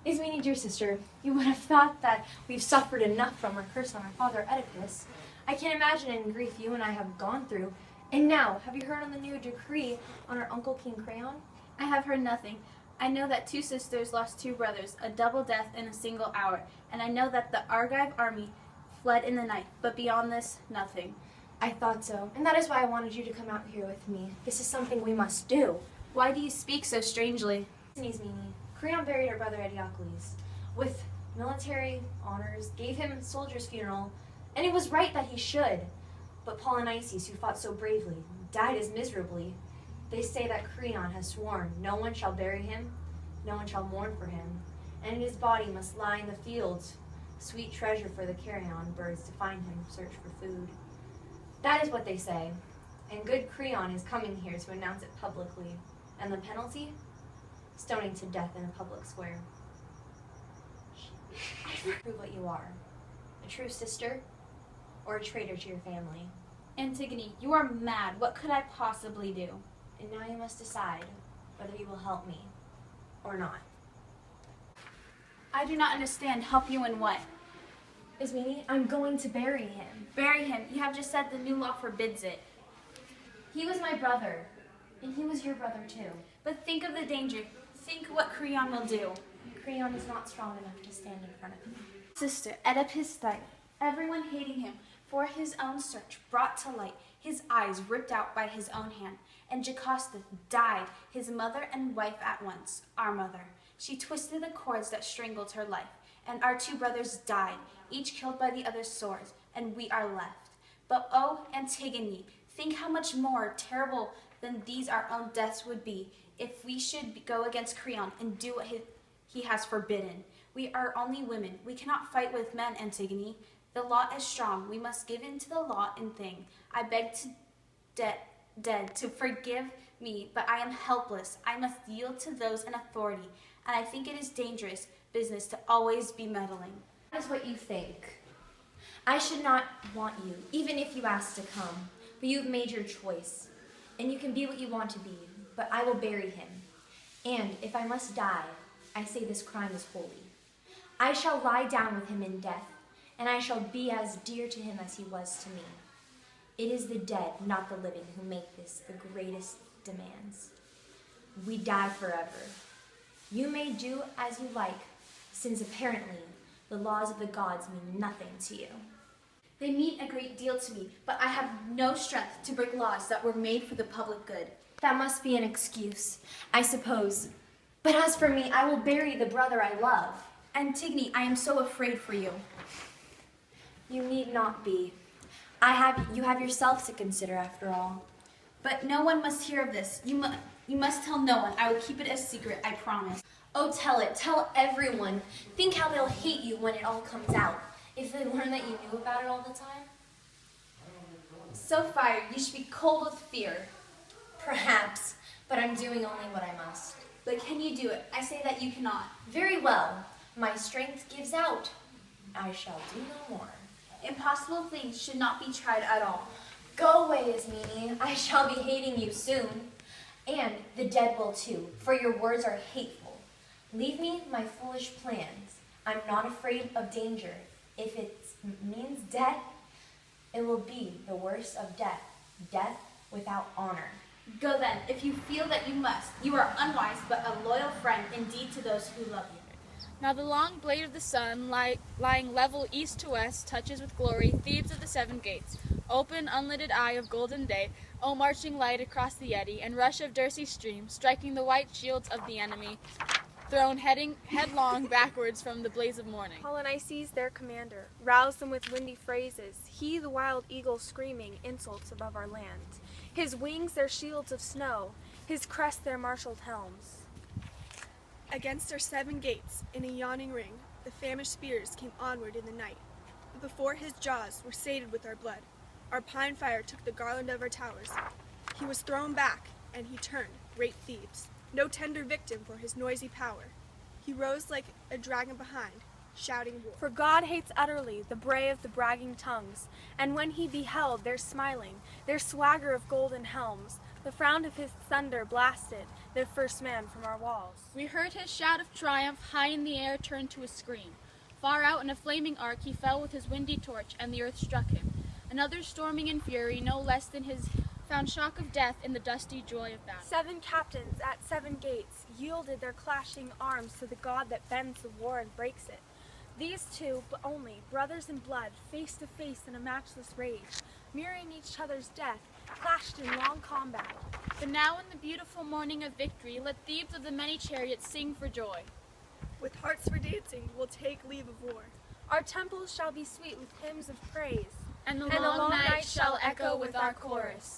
Ismene, dear sister, you would have thought that we've suffered enough from our curse on our father Oedipus. I can't imagine any grief you and I have gone through. And now, have you heard on the new decree on our uncle King Creon? I have heard nothing. I know that 2 sisters lost 2 brothers, a double death in a single hour, and I know that the Argive army fled in the night, but beyond this, nothing. I thought so, and that is why I wanted you to come out here with me. This is something we must do. Why do you speak so strangely? Ismene, Creon buried her brother Eteocles with military honors, gave him soldier's funeral, and it was right that he should. But Polynices, who fought so bravely, died as miserably. They say that Creon has sworn no one shall bury him, no one shall mourn for him, and his body must lie in the fields, sweet treasure for the carrion birds to find him, search for food. That is what they say, and good Creon is coming here to announce it publicly, and the penalty? Stoning to death in a public square. Prove what you are, a true sister or a traitor to your family. Antigone, you are mad. What could I possibly do? And now you must decide whether you will help me or not. I do not understand. Help you in what? Ismene, I'm going to bury him. Bury him. You have just said the new law forbids it. He was my brother, and he was your brother too. But think of the danger. Think what Creon will do. Creon is not strong enough to stand in front of me. Sister, Oedipus died. Everyone hating him for his own search brought to light, his eyes ripped out by his own hand. And Jocasta died, his mother and wife at once, our mother. She twisted the cords that strangled her life, and our 2 brothers died, each killed by the other's swords, and we are left. But oh, Antigone, think how much more terrible than these our own deaths would be if we should go against Creon and do what he has forbidden. We are only women. We cannot fight with men, Antigone. The law is strong. We must give in to the law in thing. I beg to dead to forgive me, but I am helpless. I must yield to those in authority, and I think it is dangerous business to always be meddling. That is what you think. I should not want you, even if you ask to come, but you have made your choice, and you can be what you want to be, but I will bury him. And if I must die, I say this crime is holy. I shall lie down with him in death, and I shall be as dear to him as he was to me. It is the dead, not the living, who make this the greatest demands. We die forever. You may do as you like, since apparently the laws of the gods mean nothing to you. They mean a great deal to me, but I have no strength to break laws that were made for the public good. That must be an excuse, I suppose. But as for me, I will bury the brother I love. Antigone, I am so afraid for you. You need not be. You have yourself to consider, after all. But no one must hear of this. You must tell no one. I will keep it a secret, I promise. Oh, tell it. Tell everyone. Think how they'll hate you when it all comes out, if they learn that you knew about it all the time. So fired, you should be cold with fear. Perhaps, but I'm doing only what I must. But can you do it? I say that you cannot. Very well. My strength gives out. I shall do no more. Impossible things should not be tried at all. Go away, Ismene. I shall be hating you soon. And the dead will too, for your words are hateful. Leave me my foolish plans. I'm not afraid of danger. If it means death, it will be the worst of death. Death without honor. Go then, if you feel that you must. You are unwise, but a loyal friend indeed to those who love you. Now the long blade of the sun, lying level east to west, touches with glory Thebes of the 7 gates. Open, unlidded eye of golden day, O marching light across the eddy, and rush of Dursey stream, striking the white shields of the enemy, thrown headlong backwards from the blaze of morning. Polynices, their commander, roused them with windy phrases. He, the wild eagle, screaming insults above our land. His wings, their shields of snow, his crest, their marshaled helms. Against our 7 gates, in a yawning ring, the famished spears came onward in the night. But before his jaws were sated with our blood, our pine fire took the garland of our towers. He was thrown back, and he turned, great Thebes, no tender victim for his noisy power. He rose like a dragon behind, shouting war. For God hates utterly the bray of the bragging tongues, and when he beheld their smiling, their swagger of golden helms, The frown of his thunder blasted their first man from our walls. We heard his shout of triumph, high in the air turned to a scream. Far out in a flaming arc he fell with his windy torch, and the earth struck him. Another storming in fury, no less than his, found shock of death in the dusty joy of battle. 7 captains at 7 gates yielded their clashing arms to the god that bends the war and breaks it. These two, but only, brothers in blood, face to face in a matchless rage, mirroring each other's death, clashed in long combat. But now in the beautiful morning of victory, let thieves of the many chariots sing for joy. With hearts for dancing, we'll take leave of war. Our temples shall be sweet with hymns of praise, And the long night shall echo with our chorus.